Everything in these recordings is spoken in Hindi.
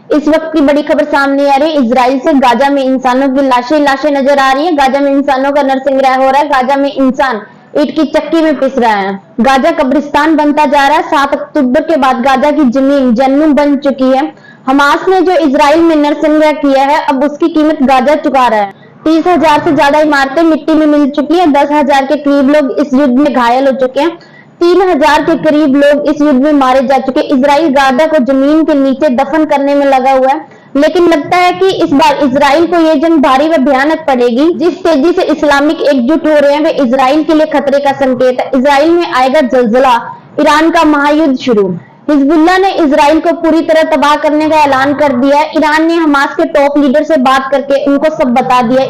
इस वक्त की बड़ी खबर सामने आ रही है इजराइल से। गाजा में इंसानों की लाशें नजर आ रही है। गाजा में इंसानों का नरसंहार हो रहा है। गाजा में इंसान ईंट की चक्की में पिस रहा है। गाजा कब्रिस्तान बनता जा रहा है। 7 अक्टूबर के बाद गाजा की जमीन जन्नत बन चुकी है। हमास ने जो इजराइल में नरसंहार किया है, अब उसकी कीमत गाजा चुका रहा है। 30,000 से ज्यादा इमारतें मिट्टी में मिल चुकी है। 10,000 के करीब लोग इस युद्ध में घायल हो चुके हैं। 3,000 के करीब लोग इस युद्ध में मारे जा चुके। इजराइल गाजा को जमीन के नीचे दफन करने में लगा हुआ है, लेकिन लगता है कि इस बार इजराइल को यह जंग भारी व भयानक पड़ेगी। जिस तेजी से इस्लामिक एकजुट हो रहे हैं वे इजराइल के लिए खतरे का संकेत है। इजराइल में आएगा जलजला, ईरान का महायुद्ध शुरू। हिजबुल्लाह ने इजराइल को पूरी तरह तबाह करने का ऐलान कर दिया है। ईरान ने हमास के टॉप लीडर से बात करके उनको सब बता दिया।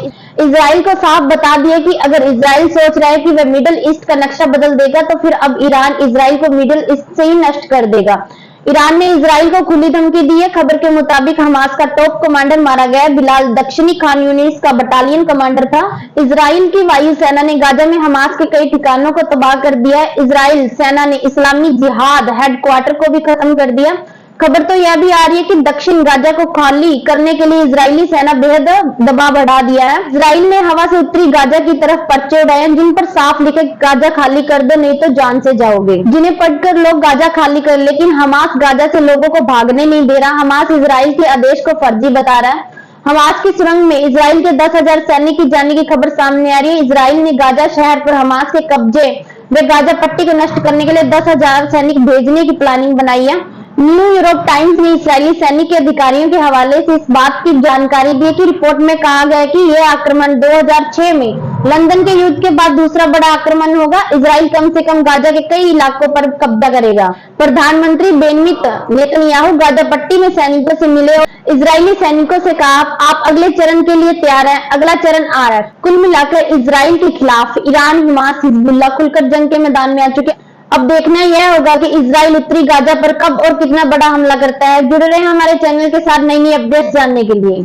इजराइल को साफ बता दिया कि अगर इजराइल सोच रहा है कि वह मिडिल ईस्ट का नक्शा बदल देगा तो फिर अब ईरान इजराइल को मिडिल ईस्ट से ही नष्ट कर देगा। ईरान ने इजराइल को खुली धमकी दी है। खबर के मुताबिक हमास का टॉप कमांडर मारा गया। बिलाल दक्षिणी खान यूनिस का बटालियन कमांडर था। इजराइल की वायुसेना ने गाजा में हमास के कई ठिकानों को तबाह कर दिया है। इजराइल सेना ने इस्लामी जिहाद हेडक्वार्टर को भी खत्म कर दिया। खबर तो यह भी आ रही है कि दक्षिण गाजा को खाली करने के लिए इजरायली सेना बेहद दबाव बढ़ा दिया है। इजराइल ने हवा से उत्तरी गाजा की तरफ पर्चे उड़ाए हैं, जिन पर साफ लिखे गाजा खाली कर दो नहीं तो जान से जाओगे, जिन्हें पढ़कर लोग गाजा खाली कर। लेकिन हमास गाजा से लोगों को भागने नहीं दे रहा। हमास इजराइल के आदेश को फर्जी बता रहा है। हमास की सुरंग में इजराइल के 10,000 सैनिक की जाने की खबर सामने आ रही है। इजराइल ने गाजा शहर पर हमास के कब्जे व गाजा पट्टी को नष्ट करने के लिए 10,000 सैनिक भेजने की प्लानिंग बनाई है। न्यू यूरोप टाइम्स ने इस्राएली सैनिक के अधिकारियों के हवाले से इस बात की जानकारी दी कि रिपोर्ट में कहा गया है कि यह आक्रमण 2006 में लंदन के युद्ध के बाद दूसरा बड़ा आक्रमण होगा। इजराइल कम से कम गाजा के कई इलाकों पर कब्जा करेगा। प्रधानमंत्री बेंजामिन नेतन्याहू गाजा पट्टी में सैनिकों से मिले और इजरायली सैनिकों से कहा, आप अगले चरण के लिए तैयार हैं, अगला चरण आ रहा है। कुल मिलाकर इजराइल के खिलाफ ईरान, हमास, हिजबुल्लाह खुलकर जंग के मैदान में आ चुके। अब देखना यह होगा कि इजराइल उत्तरी गाजा पर कब और कितना बड़ा हमला करता है। जुड़े रहे हमारे चैनल के साथ नई अपडेट्स जानने के लिए।